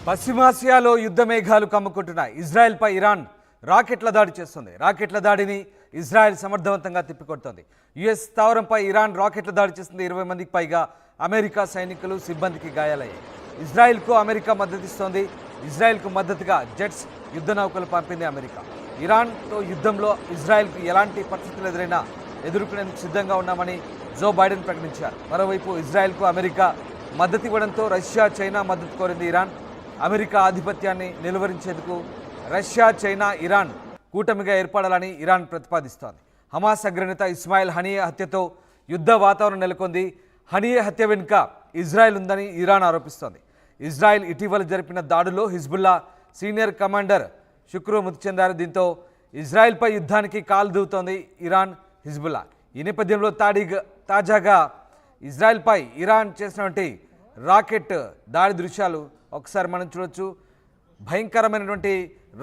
పశ్చిమాసియాలో యుద్ధ మేఘాలు కమ్ముకుంటున్నాయి. ఇజ్రాయెల్పై ఇరాన్ రాకెట్ల దాడి చేస్తుంది. రాకెట్ల దాడిని ఇజ్రాయెల్ సమర్థవంతంగా తిప్పికొడుతోంది. యుఎస్ స్థావరంపై ఇరాన్ రాకెట్ల దాడి చేస్తుంది. 20 మందికి పైగా అమెరికా సైనికులు సిబ్బందికి గాయాలయ్యాయి. ఇజ్రాయెల్కు అమెరికా మద్దతిస్తోంది. ఇజ్రాయెల్కు మద్దతుగా జెట్స్ యుద్ధ నౌకలు పంపింది అమెరికా. ఇరాన్తో యుద్ధంలో ఇజ్రాయెల్కు ఎలాంటి పరిస్థితులు ఎదురైనా ఎదుర్కొనేందుకు సిద్ధంగా ఉన్నామని జో బైడెన్ ప్రకటించారు. మరోవైపు ఇజ్రాయెల్కు అమెరికా మద్దతు ఇవ్వడంతో రష్యా, చైనా మద్దతు కోరింది ఇరాన్. అమెరికా ఆధిపత్యాన్ని నిలువరించేందుకు రష్యా, చైనా, ఇరాన్ కూటమిగా ఏర్పడాలని ఇరాన్ ప్రతిపాదిస్తోంది. హమాస్ అగ్రనేత ఇస్మాయిల్ హనియే హత్యతో యుద్ధ వాతావరణం నెలకొంది. హనియే హత్య వెనుక ఇజ్రాయెల్ ఉందని ఇరాన్ ఆరోపిస్తోంది. ఇజ్రాయెల్ ఇటీవల జరిపిన దాడుల్లో హిజ్బుల్లా సీనియర్ కమాండర్ శుక్రూ మృతి చెందారు. దీంతో ఇజ్రాయెల్పై యుద్ధానికి కాలు దూవుతోంది ఇరాన్, హిజ్బుల్లా. ఈ నేపథ్యంలో తాజాగా ఇజ్రాయెల్పై ఇరాన్ చేసినటువంటి రాకెట్ దాడి దృశ్యాలు ఒకసారి మనం చూడొచ్చు. భయంకరమైనటువంటి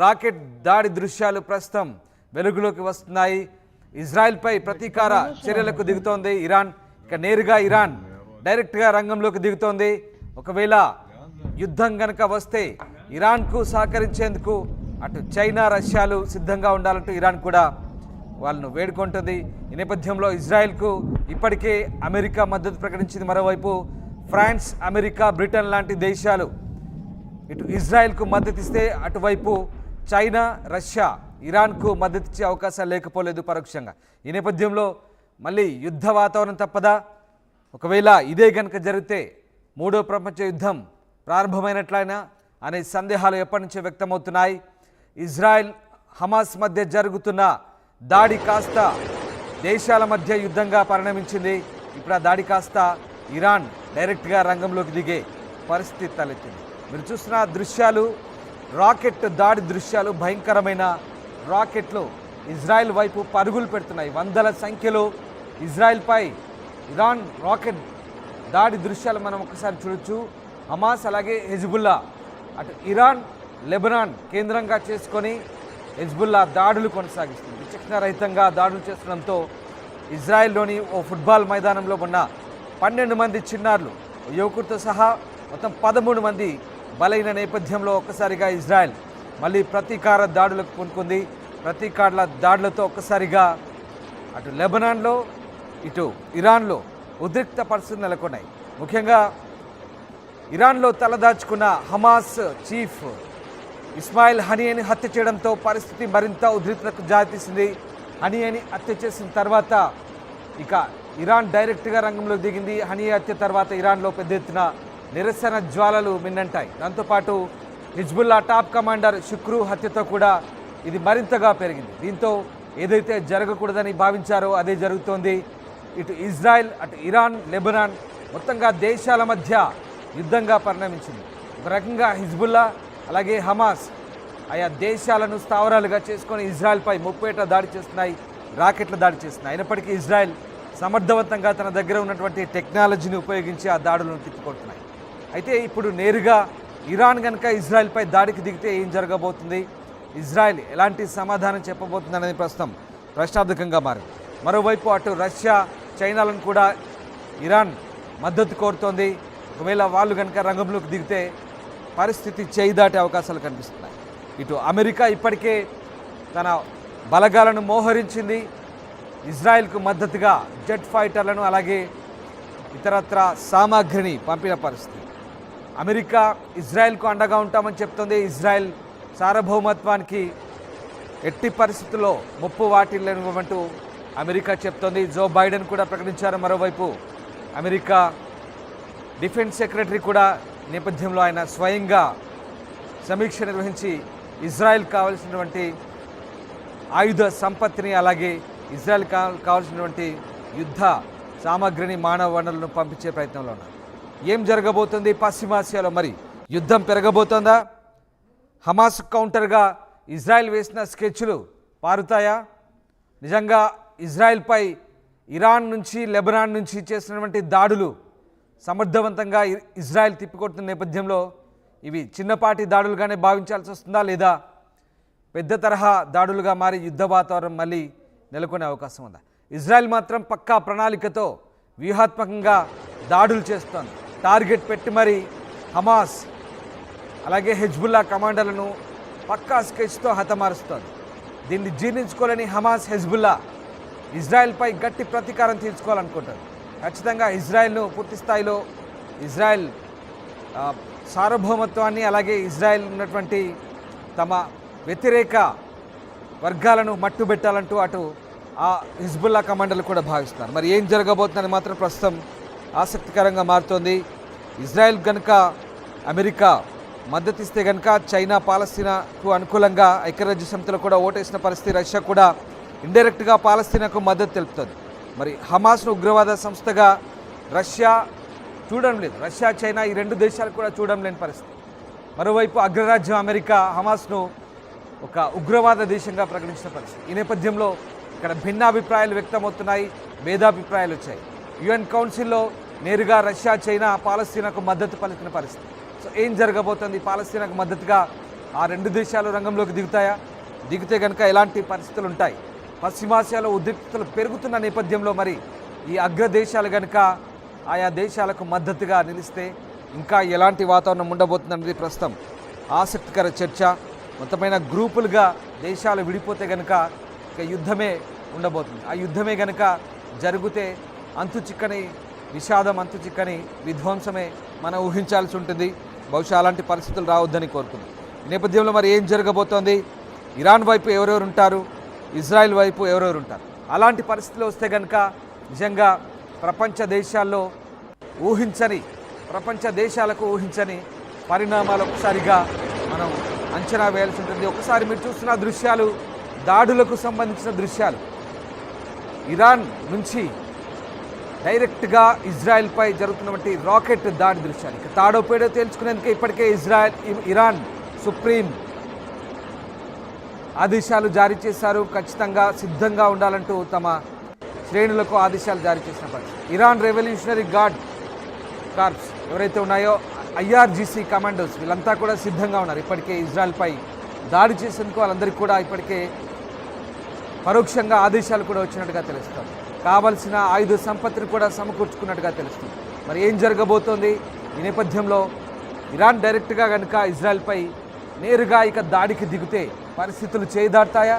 రాకెట్ దాడి దృశ్యాలు ప్రస్తుతం వెలుగులోకి వస్తున్నాయి. ఇజ్రాయెల్పై ప్రతీకార చర్యలకు దిగుతోంది ఇరాన్. ఇక నేరుగా ఇరాన్ డైరెక్ట్గా రంగంలోకి దిగుతోంది. ఒకవేళ యుద్ధం కనుక వస్తే ఇరాన్కు సహకరించేందుకు అటు చైనా, రష్యాలు సిద్ధంగా ఉండాలంటూ ఇరాన్ కూడా వాళ్ళను వేడుకుంటుంది. ఈ నేపథ్యంలో ఇజ్రాయెల్కు ఇప్పటికే అమెరికా మద్దతు ప్రకటించింది. మరోవైపు ఫ్రాన్స్, అమెరికా, బ్రిటన్ లాంటి దేశాలు ఇటు ఇజ్రాయెల్కు మద్దతిస్తే అటువైపు చైనా, రష్యా ఇరాన్కు మద్దతిచ్చే అవకాశాలు లేకపోలేదు పరోక్షంగా. ఈ నేపథ్యంలో మళ్ళీ యుద్ధ వాతావరణం తప్పదా? ఒకవేళ ఇదే కనుక జరిగితే మూడో ప్రపంచ యుద్ధం ప్రారంభమైనట్లయినా అనే సందేహాలు ఎప్పటి నుంచో వ్యక్తమవుతున్నాయి. ఇజ్రాయెల్, హమాస్ మధ్య జరుగుతున్న దాడి కాస్త దేశాల మధ్య యుద్ధంగా పరిణమించింది. ఇప్పుడు ఆ దాడి కాస్త ఇరాన్ డైరెక్ట్గా రంగంలోకి దిగే పరిస్థితి తలెత్తింది. మీరు చూస్తున్న దృశ్యాలు రాకెట్ దాడి దృశ్యాలు. భయంకరమైన రాకెట్లు ఇజ్రాయెల్ వైపు పరుగులు పెడుతున్నాయి. వందల సంఖ్యలో ఇజ్రాయెల్పై ఇరాన్ రాకెట్ దాడి దృశ్యాలు మనం ఒకసారి చూడొచ్చు. హమాస్ అలాగే హెజ్బుల్లా, అటు ఇరాన్, లెబనాన్ కేంద్రంగా చేసుకొని హెజ్బుల్లా దాడులు కొనసాగిస్తుంది. విచక్షణారహితంగా దాడులు చేస్తుండడంతో ఇజ్రాయెల్లోని ఓ ఫుట్బాల్ మైదానంలో ఉన్న 12 మంది చిన్నారులు, యువకుడితో సహా మొత్తం 13 మంది బలైన నేపథ్యంలో ఒక్కసారిగా ఇజ్రాయెల్ మళ్ళీ ప్రతీకార దాడులకు పూనుకుంది. ప్రతీకార దాడులతో ఒక్కసారిగా అటు లెబనాన్లో, ఇటు ఇరాన్లో ఉద్రిక్త పరిస్థితులు నెలకొన్నాయి. ముఖ్యంగా ఇరాన్లో తలదాచుకున్న హమాస్ చీఫ్ ఇస్మాయిల్ హనియేని హత్య చేయడంతో పరిస్థితి మరింత ఉద్రిక్తతకు దారితీసింది. హనియేని హత్య చేసిన తర్వాత ఇక ఇరాన్ డైరెక్ట్గా రంగంలోకి దిగింది. హనియే హత్య తర్వాత ఇరాన్లో పెద్ద ఎత్తున నిరసన జ్వాలలు మిన్నంటాయి. దాంతోపాటు హిజ్బుల్లా టాప్ కమాండర్ శుక్రూ హత్యతో కూడా ఇది మరింతగా పెరిగింది. దీంతో ఏదైతే జరగకూడదని భావించారో అదే జరుగుతోంది. ఇటు ఇజ్రాయెల్, అటు ఇరాన్, లెబనాన్ మొత్తంగా దేశాల మధ్య యుద్ధంగా పరిణమించింది. ఒక రకంగా హిజ్బుల్లా అలాగే హమాస్ ఆయా దేశాలను స్థావరాలుగా చేసుకొని ఇజ్రాయెల్పై ముప్పేట దాడి చేస్తున్నాయి, రాకెట్ల దాడి చేస్తున్నాయి. అయినప్పటికీ ఇజ్రాయెల్ సమర్థవంతంగా తన దగ్గర ఉన్నటువంటి టెక్నాలజీని ఉపయోగించి ఆ దాడులను తిప్పికొడుతున్నాయి. అయితే ఇప్పుడు నేరుగా ఇరాన్ కనుక ఇజ్రాయెల్పై దాడికి దిగితే ఏం జరగబోతుంది, ఇజ్రాయెల్ ఎలాంటి సమాధానం చెప్పబోతుంది అనేది ప్రస్తుతం ప్రశ్నార్థకంగా మారింది. మరోవైపు అటు రష్యా, చైనాలను కూడా ఇరాన్ మద్దతు కోరుతోంది. ఒకవేళ వాళ్ళు కనుక రంగంలోకి దిగితే పరిస్థితి చేయి దాటే అవకాశాలు కనిపిస్తున్నాయి. ఇటు అమెరికా ఇప్పటికే తన బలగాలను మోహరించింది. ఇజ్రాయెల్కు మద్దతుగా జెట్ ఫైటర్లను అలాగే ఇతరత్ర సామాగ్రిని పంపిన పరిస్థితి. అమెరికా ఇజ్రాయెల్కు అండగా ఉంటామని చెప్తోంది. ఇజ్రాయెల్ సార్వభౌమత్వానికి ఎట్టి పరిస్థితుల్లో ముప్పు వాటిల్లేనివ్వమంటూ అమెరికా చెప్తోంది. జో బైడెన్ కూడా ప్రకటించారు. మరోవైపు అమెరికా డిఫెన్స్ సెక్రటరీ కూడా నేపథ్యంలో ఆయన స్వయంగా సమీక్ష నిర్వహించి ఇజ్రాయెల్ కావాల్సినటువంటి ఆయుధ సంపత్తిని అలాగే ఇజ్రాయెల్ కావాల్సినటువంటి యుద్ధ సామాగ్రిని, మానవ వనరులను పంపించే ప్రయత్నంలో ఉన్నారు. ఏం జరగబోతుంది పశ్చిమాసియాలో? మరి యుద్ధం పెరగబోతోందా? హమాస్ కౌంటర్గా ఇజ్రాయెల్ వేసిన స్కెచ్లు పారుతాయా? నిజంగా ఇజ్రాయెల్పై ఇరాన్ నుంచి, లెబనాన్ నుంచి చేసినటువంటి దాడులు సమర్థవంతంగా ఇజ్రాయెల్ తిప్పికొడుతున్న నేపథ్యంలో ఇవి చిన్నపాటి దాడులుగానే భావించాల్సి వస్తుందా, లేదా పెద్ద తరహా దాడులుగా మారి యుద్ధ వాతావరణం మళ్ళీ నెలకొనే అవకాశం ఉందా? ఇజ్రాయెల్ మాత్రం పక్కా ప్రణాళికతో వ్యూహాత్మకంగా దాడులు చేస్తోంది. టార్గెట్ పెట్టి మరి హమాస్ అలాగే హెజ్బుల్లా కమాండర్లను పక్కా స్కెచ్తో హతమారుస్తోంది. దీన్ని జీర్ణించుకోలేని హమాస్, హెజ్బుల్లా ఇజ్రాయెల్పై గట్టి ప్రతీకారం తీర్చుకోవాలనుకుంటారు. ఖచ్చితంగా ఇజ్రాయెల్ను పూర్తి స్థాయిలో ఇజ్రాయెల్ సార్వభౌమత్వాన్ని, అలాగే ఇజ్రాయెల్ ఉన్నటువంటి తమ వ్యతిరేక వర్గాలను మట్టుబెట్టాలంటూ అటు ఆ హిజ్బుల్లా కమాండర్లు కూడా భావిస్తున్నారు. మరి ఏం జరగబోతుందని మాత్రం ప్రస్తుతం ఆసక్తికరంగా మారుతోంది. ఇజ్రాయెల్ కనుక అమెరికా మద్దతిస్తే కనుక చైనా పాలస్తీనాకు అనుకూలంగా ఐక్యరాజ్య సమితిలో కూడా ఓటేసిన పరిస్థితి. రష్యా కూడా ఇండైరెక్ట్గా పాలస్తీనాకు మద్దతు తెలుపుతుంది. మరి హమాస్ను ఉగ్రవాద సంస్థగా రష్యా చూడడం లేదు. రష్యా, చైనా ఈ రెండు దేశాలు కూడా చూడడం లేని పరిస్థితి. మరోవైపు అగ్రరాజ్యం అమెరికా హమాస్ను ఒక ఉగ్రవాద దేశంగా ప్రకటించిన పరిస్థితి. ఈ నేపథ్యంలో ఇక్కడ భిన్నాభిప్రాయాలు వ్యక్తమవుతున్నాయి, భేదాభిప్రాయాలు వచ్చాయి. యుఎన్ కౌన్సిల్లో నేరుగా రష్యా, చైనా పాలస్తీనాకు మద్దతు పలికిన పరిస్థితి. సో ఏం జరగబోతుంది? పాలస్తీనాకు మద్దతుగా ఆ రెండు దేశాలు రంగంలోకి దిగుతాయా? దిగితే కనుక ఎలాంటి పరిస్థితులు ఉంటాయి? పశ్చిమాసియాలో ఉద్రిక్తతలు పెరుగుతున్న నేపథ్యంలో మరి ఈ అగ్రదేశాలు కనుక ఆయా దేశాలకు మద్దతుగా నిలిస్తే ఇంకా ఎలాంటి వాతావరణం ఉండబోతుందన్నది ప్రస్తుతం ఆసక్తికర చర్చ. మొత్తమైన గ్రూపులుగా దేశాలు విడిపోతే కనుక ఇక యుద్ధమే ఉండబోతుంది. ఆ యుద్ధమే కనుక జరిగితే అంతు చిక్కని విషాదం, అంతు చిక్కని విధ్వంసమే మనం ఊహించాల్సి ఉంటుంది. బహుశా అలాంటి పరిస్థితులు రావద్దని కోరుకుంది. ఈ నేపథ్యంలో మరి ఏం జరగబోతోంది? ఇరాన్ వైపు ఎవరెవరు ఉంటారు, ఇజ్రాయెల్ వైపు ఎవరెవరు ఉంటారు? అలాంటి పరిస్థితులు వస్తే కనుక నిజంగా ప్రపంచ దేశాలకు ఊహించని పరిణామాలు ఒకసారిగా మనం అంచనా వేయాల్సి ఉంటుంది. ఒకసారి మీరు చూస్తున్న దృశ్యాలు, దాడులకు సంబంధించిన దృశ్యాలు, ఇరాన్ నుంచి డైరెక్ట్గా ఇజ్రాయెల్పై జరుగుతున్నటువంటి రాకెట్ దాడి దృశ్యాలు. ఇక తాడోపేడో తేల్చుకునేందుకే ఇప్పటికే ఇరాన్ సుప్రీం ఆదేశాలు జారీ చేశారు. ఖచ్చితంగా సిద్ధంగా ఉండాలంటూ తమ శ్రేణులకు ఆదేశాలు జారీ చేసిన పరిస్థితి. ఇరాన్ రెవల్యూషనరీ గార్డ్ కార్ప్స్ ఎవరైతే ఉన్నాయో ఐఆర్జీసీ కమాండోస్ వీళ్ళంతా కూడా సిద్ధంగా ఉన్నారు. ఇప్పటికే ఇజ్రాయెల్పై దాడి చేసేందుకు వాళ్ళందరికీ కూడా ఇప్పటికే పరోక్షంగా ఆదేశాలు కూడా వచ్చినట్టుగా తెలుస్తుంది. కావలసిన ఆయుధ సంపత్తిని కూడా సమకూర్చుకున్నట్టుగా తెలుస్తుంది. మరి ఏం జరగబోతోంది? ఈ నేపథ్యంలో ఇరాన్ డైరెక్ట్గా కనుక ఇజ్రాయెల్పై నేరుగా ఇక దాడికి దిగితే పరిస్థితులు చేదాడతాయా?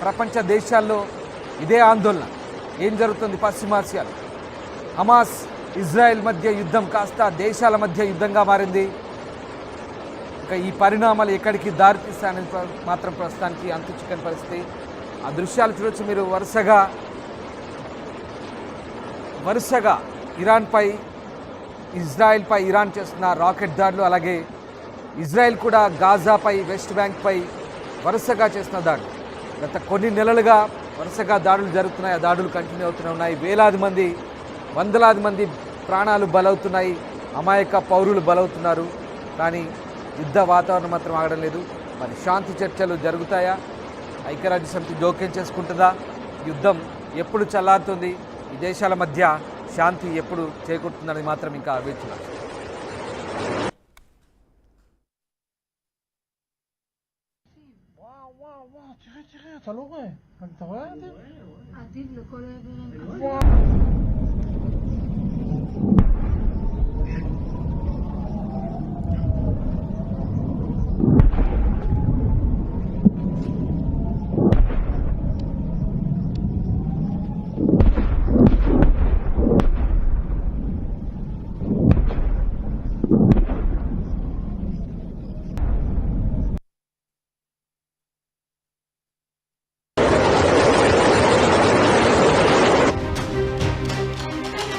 ప్రపంచ దేశాల్లో ఇదే ఆందోళన. ఏం జరుగుతుంది పశ్చిమాసియాలో? హమాస్, ఇజ్రాయెల్ మధ్య యుద్ధం కాస్త దేశాల మధ్య యుద్ధంగా మారింది. ఇక ఈ పరిణామాలు ఎక్కడికి దారితీస్తాయని మాత్రం ప్రస్తుతానికి అంతు చిక్కని పరిస్థితి. ఆ దృశ్యాలు చూడొచ్చు మీరు. వరుసగా ఇజ్రాయెల్పై ఇరాన్ చేస్తున్న రాకెట్ దాడులు, అలాగే ఇజ్రాయెల్ కూడా గాజాపై, వెస్ట్ బ్యాంక్పై వరుసగా చేస్తున్న దాడులు. గత కొన్ని నెలలుగా వరుసగా దాడులు జరుగుతున్నాయి. ఆ దాడులు కంటిన్యూ అవుతూనే ఉన్నాయి. వేలాది మంది, వందలాది మంది ప్రాణాలు బలవుతున్నాయి. అమాయక పౌరులు బలవుతున్నారు. కానీ యుద్ధ వాతావరణం మాత్రం ఆగడం లేదు. మరి శాంతి చర్చలు జరుగుతాయా? ఐక్యరాజ్య సమితి జోక్యం చేసుకుంటుందా? యుద్ధం ఎప్పుడు చల్లారుతుంది? ఈ దేశాల మధ్య శాంతి ఎప్పుడు చేకూరుతుందని మాత్రం ఇంకా వేచి చూడాలి. אתה לא רואה, אתה רואה עדיף? עדיף לכל העברים.